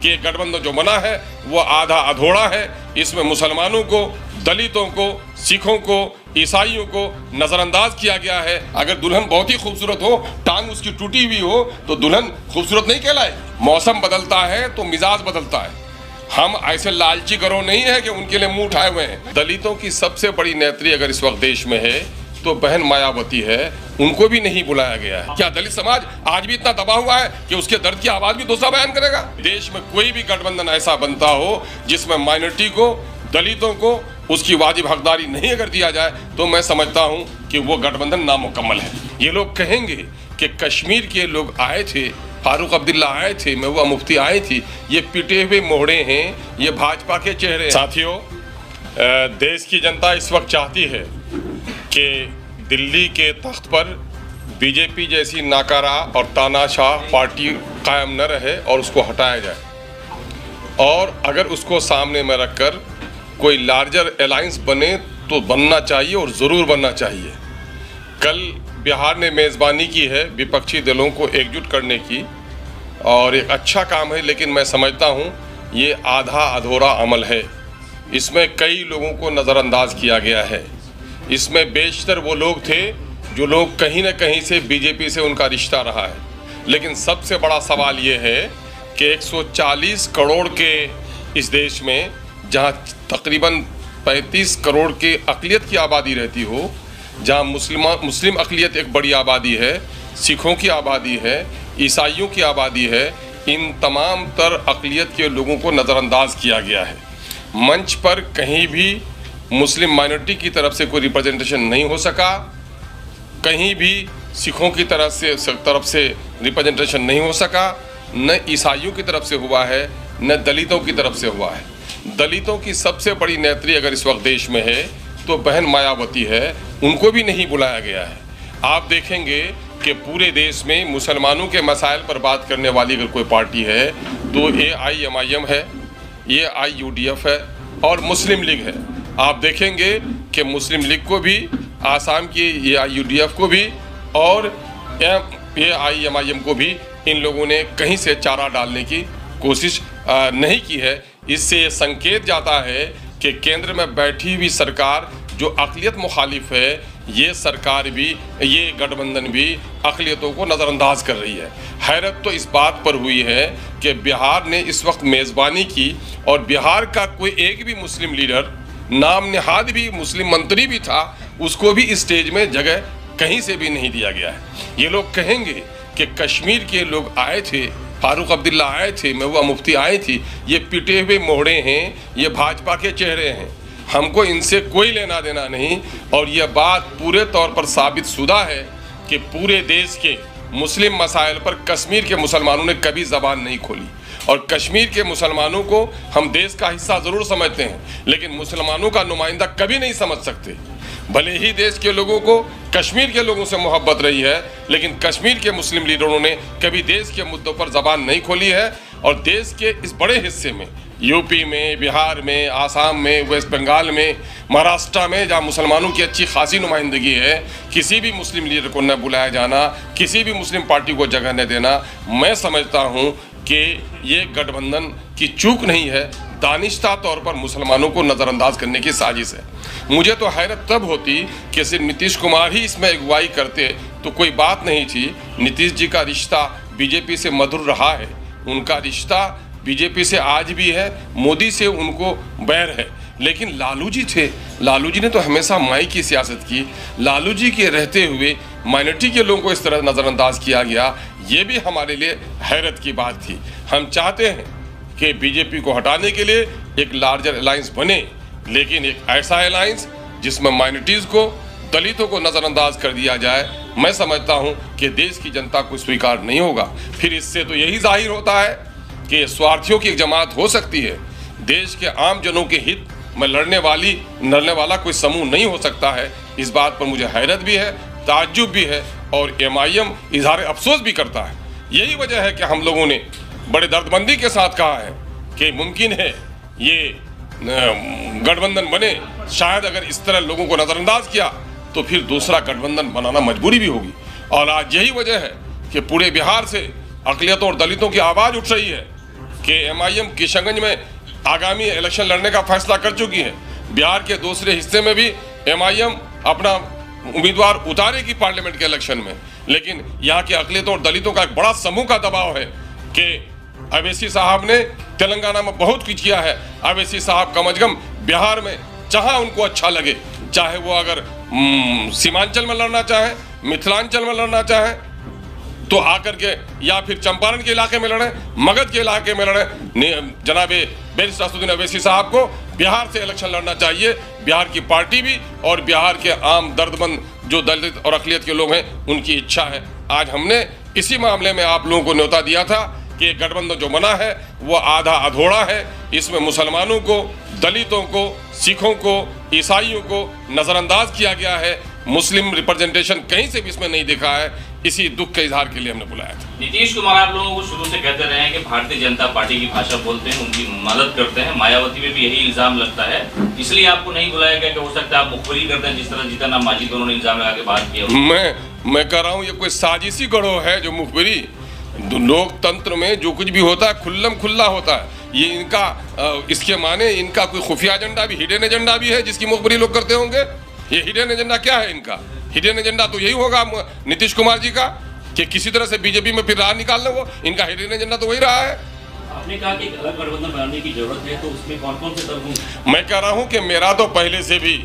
कि गठबंधन जो बना है वो आधा अधूरा है। इसमें मुसलमानों को, दलितों को, सिखों को, ईसाइयों को नजरअंदाज किया गया है। अगर दुल्हन बहुत ही खूबसूरत हो, टांग उसकी टूटी हुई हो, तो दुल्हन खूबसूरत नहीं कहलाएगी। मौसम बदलता है तो मिजाज बदलता है। हम ऐसे लालची गरोह नहीं है कि उनके लिए मुंह उठाए हुए हैं। दलितों की सबसे बड़ी नेत्री अगर इस वक्त देश में है तो बहन मायावती है, उनको भी नहीं बुलाया गया है। क्या दलित समाज आज भी इतना दबा हुआ है कि उसके दर्द की आवाज भी दूसरा बयान करेगा? देश में कोई भी गठबंधन ऐसा बनता हो जिसमें माइनॉरिटी को, दलितों को उसकी वाजिब हकदारी नहीं अगर दिया जाए तो मैं समझता हूं कि वो गठबंधन नामुकम्मल है। ये लोग कहेंगे कि कश्मीर के लोग आए थे, फारूक अब्दुल्ला आए थे, महबूबा मुफ्ती आई थी, ये पिटे हुए मोहड़े हैं, ये भाजपा के चेहरे। साथियों, देश की जनता इस वक्त चाहती है कि दिल्ली के तख्त पर बीजेपी जैसी नाकारा और तानाशाह पार्टी कायम न रहे और उसको हटाया जाए, और अगर उसको सामने में रखकर कोई लार्जर अलायंस बने तो बनना चाहिए और ज़रूर बनना चाहिए। कल बिहार ने मेज़बानी की है विपक्षी दलों को एकजुट करने की, और एक अच्छा काम है, लेकिन मैं समझता हूँ ये आधा अधूरा अमल है। इसमें कई लोगों को नज़रअंदाज किया गया है। इसमें बेशतर वो लोग थे जो लोग कहीं ना कहीं से बीजेपी से उनका रिश्ता रहा है। लेकिन सबसे बड़ा सवाल ये है कि 140 करोड़ के इस देश में, जहाँ तकरीबन 35 करोड़ के अक़लियत की आबादी रहती हो, जहाँ मुस्लिम अक़लियत एक बड़ी आबादी है, सिखों की आबादी है, ईसाइयों की आबादी है, इन तमाम तर अक़लियत के लोगों को नज़रअंदाज किया गया है। मंच पर कहीं भी मुस्लिम माइनॉरिटी की तरफ से कोई रिप्रेजेंटेशन नहीं हो सका, कहीं भी सिखों की तरफ से रिप्रेजेंटेशन नहीं हो सका, न ईसाइयों की तरफ से हुआ है, न दलितों की तरफ से हुआ है। दलितों की सबसे बड़ी नेत्री अगर इस वक्त देश में है तो बहन मायावती है, उनको भी नहीं बुलाया गया है। आप देखेंगे कि पूरे देश में मुसलमानों के मसाइल पर बात करने वाली अगर कोई पार्टी है तो AIMIM है, AIUDF है और मुस्लिम लीग है। आप देखेंगे कि मुस्लिम लीग को भी, आसाम की AIUDF को भी और AIMIM को भी इन लोगों ने कहीं से चारा डालने की कोशिश नहीं की है। इससे ये संकेत जाता है कि केंद्र में बैठी हुई सरकार जो अक़लियत मुखालिफ है, ये सरकार भी, ये गठबंधन भी अक़लियतों को नज़रअंदाज कर रही है। हैरत तो इस बात पर हुई है कि बिहार ने इस वक्त मेज़बानी की और बिहार का कोई एक भी मुस्लिम लीडर, नाम निहाद भी मुस्लिम मंत्री भी था, उसको भी इस स्टेज में जगह कहीं से भी नहीं दिया गया है। ये लोग कहेंगे कि कश्मीर के लोग आए थे, फारूक अब्दुल्ला आए थे, महबूबा मुफ्ती आई थी, ये पिटे हुए मोहड़े हैं, ये भाजपा के चेहरे हैं। हमको इनसे कोई लेना देना नहीं, और यह बात पूरे तौर पर साबित शुदा है कि पूरे देश के मुस्लिम मसाइल पर कश्मीर के मुसलमानों ने कभी ज़बान नहीं खोली। और कश्मीर के मुसलमानों को हम देश का हिस्सा ज़रूर समझते हैं, लेकिन मुसलमानों का नुमाइंदा कभी नहीं समझ सकते। भले ही देश के लोगों को कश्मीर के लोगों से मोहब्बत रही है, लेकिन कश्मीर के मुस्लिम लीडरों ने कभी देश के मुद्दों पर ज़बान नहीं खोली है। और देश के इस बड़े हिस्से में, यूपी में, बिहार में, आसाम में, वेस्ट बंगाल में, महाराष्ट्र में, जहाँ मुसलमानों की अच्छी खासी नुमाइंदगी है, किसी भी मुस्लिम लीडर को न बुलाया जाना, किसी भी मुस्लिम पार्टी को जगह न देना, मैं समझता हूँ कि ये गठबंधन की चूक नहीं है, दानिश्ता तौर पर मुसलमानों को नज़रअंदाज करने की साजिश है। मुझे तो हैरत तब होती कि सिर्फ नीतीश कुमार ही इसमें अगुवाई करते तो कोई बात नहीं थी। नीतीश जी का रिश्ता बीजेपी से मधुर रहा है, उनका रिश्ता बीजेपी से आज भी है, मोदी से उनको बैर है। लेकिन लालू जी थे, लालू जी ने तो हमेशा माई की सियासत की। लालू जी के रहते हुए माइनॉरिटी के लोगों को इस तरह नज़रअंदाज किया गया, ये भी हमारे लिए हैरत की बात थी। हम चाहते हैं कि बीजेपी को हटाने के लिए एक लार्जर अलायंस बने, लेकिन एक ऐसा अलायंस जिसमें माइनॉरिटीज़ को, दलितों को नज़रअंदाज कर दिया जाए, मैं समझता हूं कि देश की जनता को स्वीकार नहीं होगा। फिर इससे तो यही जाहिर होता है कि स्वार्थियों की एक जमात हो सकती है, देश के आम जनों के हित में लड़ने वाला कोई समूह नहीं हो सकता है। इस बात पर मुझे हैरत भी है, ताज्जुब भी है, और MIM इजहार अफसोस भी करता है। यही वजह है कि हम लोगों ने बड़े दर्दमंदी के साथ कहा है कि मुमकिन है ये गठबंधन बने। शायद अगर इस तरह लोगों को नज़रअंदाज किया तो फिर दूसरा गठबंधन बनाना मजबूरी भी होगी। और आज यही वजह है कि पूरे बिहार से अक़लियतों और दलितों की आवाज़ उठ रही है कि एमआईएम किशनगंज में आगामी इलेक्शन लड़ने का फैसला कर चुकी है। बिहार के दूसरे हिस्से में भी एमआईएम अपना उम्मीदवार उतारेगी पार्लियामेंट के इलेक्शन में। लेकिन यहाँ की अक़लियतों और दलितों का एक बड़ा समूह का दबाव है कि अवैसी साहब ने तेलंगाना में बहुत कुछ किया है। अवैसी साहब कम अज कम बिहार में जहाँ उनको अच्छा लगे, चाहे वो अगर सीमांचल में लड़ना चाहे, मिथिलांचल में लड़ना चाहे तो आकर के, या फिर चंपारण के इलाके में लड़े, मगध के इलाके में लड़े, जनाबे बैरिस्टर असदुद्दीन अवैसी साहब को बिहार से इलेक्शन लड़ना चाहिए। बिहार की पार्टी भी और बिहार के आम दर्दमंद जो दलित और अक़लियत के लोग हैं उनकी इच्छा है। आज हमने इसी मामले में आप लोगों को न्योता दिया था कि गठबंधन जो बना है वो आधा अधूरा है। इसमें मुसलमानों को, दलितों को, सिखों को, ईसाइयों को नज़रअंदाज किया गया है। मुस्लिम रिप्रेजेंटेशन कहीं से भी इसमें नहीं दिखा है। इसी दुख के इजहार के लिए हमने बुलाया था। नीतीश कुमार आप लोगों को शुरू से कहते रहे हैं कि भारतीय जनता पार्टी की भाषा बोलते हैं, उनकी मदद करते हैं। मायावती पे भी यही इल्जाम लगता है, इसलिए आपको नहीं बुलाया गया कि हो सकता है आप मुखबिरी करते हैं, जिस तरह जीतन राम मांझी को उन्होंने इल्जाम लगा के बात किया। मैं कह रहा हूँ ये कोई साजिशी गढ़ो है जो मुखबिरी। लोकतंत्र में जो कुछ भी होता है खुल्लम खुल्ला होता है। ये इनका इसके माने इनका कोई खुफिया एजेंडा भी, हिडन एजेंडा भी है जिसकी मुखबिरी लोग करते होंगे। ये हिडन एजेंडा क्या है इनका? हिडन एजेंडा तो यही होगा नीतीश कुमार जी का कि किसी तरह से बीजेपी में फिर राह निकालना। वो इनका हिडन एजेंडा तो वही रहा है। आपने कहा कि अलग गठबंधन बनाने की जरूरत है, तो उसमें कौन कौन से दल होंगे? मैं कह रहा हूं कि मेरा तो पहले से भी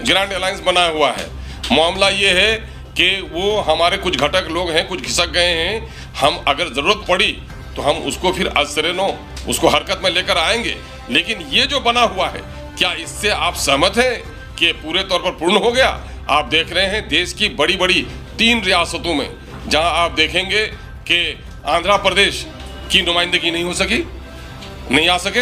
ग्रैंड अलायंस बना हुआ है। मामला ये है कि वो हमारे कुछ घटक लोग हैं, कुछ खिसक गए हैं। हम अगर जरूरत पड़ी तो हम उसको फिर असरेनो उसको हरकत में लेकर आएंगे। लेकिन ये जो बना हुआ है, क्या इससे आप सहमत हैं कि पूरे तौर पर पूर्ण हो गया? आप देख रहे हैं देश की बड़ी बड़ी 3 रियासतों में जहां आप देखेंगे कि आंध्र प्रदेश की नुमाइंदगी नहीं हो सकी, नहीं आ सके,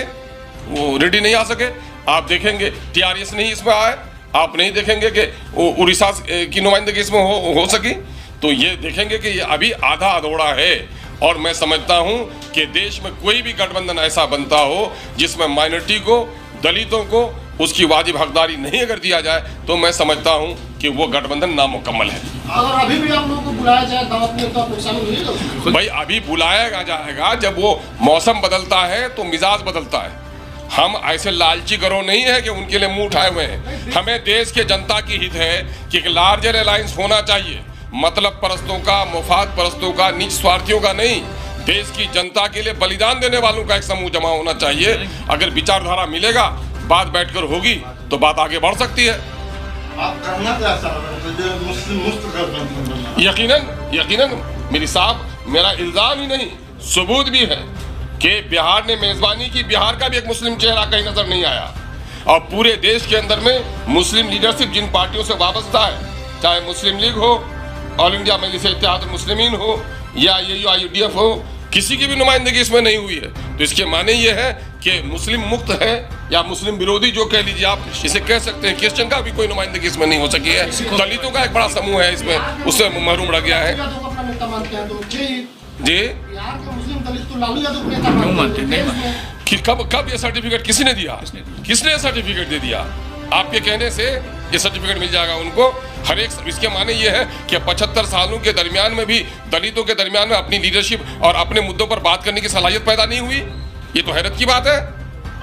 वो रेड्डी नहीं आ सके। आप देखेंगे टीआरएस नहीं इसमें आए। आप नहीं देखेंगे कि उड़ीसा की नुमाइंदगी इसमें हो सकी। तो ये देखेंगे कि ये अभी आधा अधूरा है। और मैं समझता हूं कि देश में कोई भी गठबंधन ऐसा बनता हो जिसमें माइनॉरिटी को, दलितों को उसकी वाजिब हकदारी नहीं अगर दिया जाए तो मैं समझता हूं कि वो गठबंधन नामुकम्मल है। अगर अभी भी आप लोगों को बुलाया जाए दावत में तो आप शामिल नहीं? भाई अभी बुलाया जाएगा जब वो मौसम बदलता है तो मिजाज बदलता है। हम ऐसे लालची गरोह नहीं है कि उनके लिए मुंह उठाए हुए हैं। हमें देश के जनता की हित है कि एक लार्जर अलायंस होना चाहिए, मतलब परस्तों का, मुफाद परस्तों का, निज स्वार्थियों का नहीं। देश की जनता के लिए बलिदान देने वालों का एक समूह जमा होना चाहिए। अगर विचारधारा मिलेगा, बात बैठकर होगी तो बात आगे बढ़ सकती है। आप करना क्या चाहते हैं? मुस्लिम मुक्त गठबंधन? यकीनन मेरी साहब, मेरा इल्जाम ही नहीं सबूत भी है कि बिहार ने मेजबानी की। बिहार का भी एक मुस्लिम चेहरा कहीं नजर नहीं आया। और पूरे देश के अंदर में मुस्लिम लीडरशिप जिन पार्टियों से वाबस्ता है, चाहे मुस्लिम लीग हो, ऑल इंडिया मजलिस इत्तेहादुल मुस्लिमीन हो या AUIUDF हो, किसी की भी नुमाइंदगी इसमें नहीं हुई है। तो इसके माने ये है कि मुस्लिम मुक्त है या मुस्लिम विरोधी जो कह लीजिए आप, इसे कह सकते हैं। क्रिश्चियन का भी कोई नुमाइंदगी इसमें नहीं हो सकी है। दलितों का एक बड़ा समूह है इसमें, उससे महरूम रह गया है। जी बिहार के मुस्लिम दलित तो लालू यादव को नेता मानते हैं। कि कब ये सर्टिफिकेट किसी ने दिया? किसने सर्टिफिकेट दे दिया? आपके कहने से ये सर्टिफिकेट मिल जाएगा उनको। हर एक इसके माने ये है कि 75 सालों के दरमियान में भी दलितों के दरमियान में अपनी लीडरशिप और अपने मुद्दों पर बात करने की सलाहियत पैदा नहीं हुई। ये तो हैरत की बात है।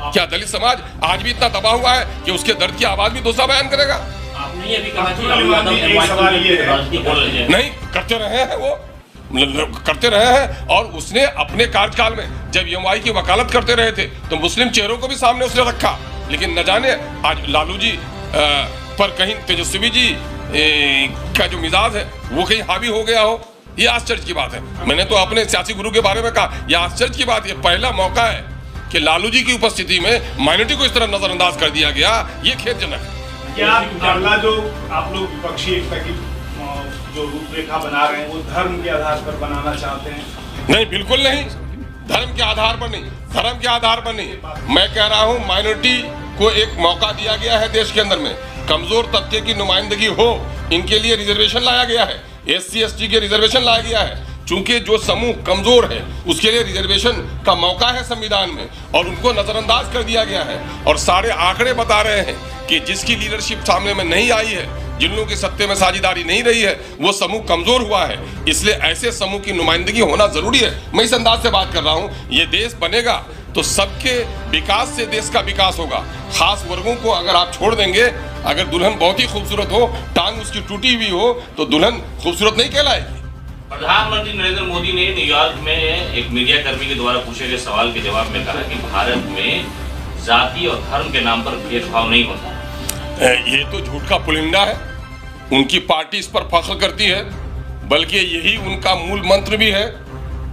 क्या दलित समाज आज भी इतना दबा हुआ है कि उसके दर्द की आवाज भी दूसरा बयान करेगा? आपने ये भी कहा कि लालू यादव राजनीति कर रहे हैं। नहीं करते रहे हैं, वो करते रहे हैं। और उसने अपने कार्यकाल में जब MI की वकालत करते रहे थे तो मुस्लिम चेहरों को भी सामने उसने रखा। लेकिन न जाने आज लालू जी पर कहीं तेजस्वी जी का जो मिजाज है वो कहीं हावी हो गया हो, ये आश्चर्य की बात है। मैंने तो अपने सियासी गुरु के बारे में कहा, यह आश्चर्य की बात, ये पहला मौका है कि लालू जी की उपस्थिति में माइनॉरिटी को इस तरह नजरअंदाज कर दिया गया। ये खेदजनक है। क्या अगला जो आप लोग विपक्षी एकता की जो रूपरेखा बना रहे हैं वो धर्म के आधार पर बनाना चाहते हैं? नहीं, बिल्कुल नहीं। धर्म के आधार पर नहीं, धर्म के आधार पर नहीं। मैं कह रहा हूं माइनॉरिटी को एक मौका दिया गया है देश के अंदर में। कमजोर तबके की नुमाइंदगी हो, इनके लिए रिजर्वेशन लाया गया है। SC ST के रिजर्वेशन लाया गया है। चूंकि जो समूह कमजोर है उसके लिए रिजर्वेशन का मौका है संविधान में, और उनको नजरअंदाज कर दिया गया है। और सारे आंकड़े बता रहे हैं कि जिसकी लीडरशिप सामने में नहीं आई है, जिन लोगों की सत्ते में साझेदारी नहीं रही है, वो समूह कमजोर हुआ है। इसलिए ऐसे समूह की नुमाइंदगी होना जरूरी है। मैं इस अंदाज से बात कर रहा हूँ। ये देश बनेगा तो सबके विकास से देश का विकास होगा। खास वर्गों को अगर आप छोड़ देंगे, अगर दुल्हन बहुत ही खूबसूरत हो, टांग उसकी टूटी हुई हो, तो दुल्हन खूबसूरत नहीं कहलाएगी। प्रधानमंत्री नरेंद्र मोदी ने न्यूयॉर्क में एक मीडिया कर्मी के द्वारा पूछे गए सवाल के जवाब में कहा कि भारत में जाति और धर्म के नाम पर भेदभाव नहीं होता। ये तो झूठ का पुलिंदा है। उनकी पार्टी इस पर फख्र करती है, बल्कि यही उनका मूल मंत्र भी है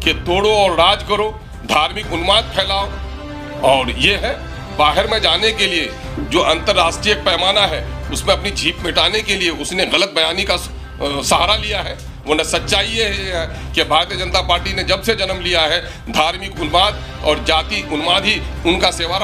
कि तोड़ो और राज करो, धार्मिक उन्माद फैलाओ। और ये है बाहर में जाने के लिए जो अंतर्राष्ट्रीय पैमाना है, उसमें अपनी जीप मिटाने के लिए उसने गलत बयानी का सहारा लिया है। वरना सच्चाई ये है कि भारतीय जनता पार्टी ने जब से जन्म लिया है, धार्मिक उन्माद और जाति उन्माद ही उनका सेवा रहा।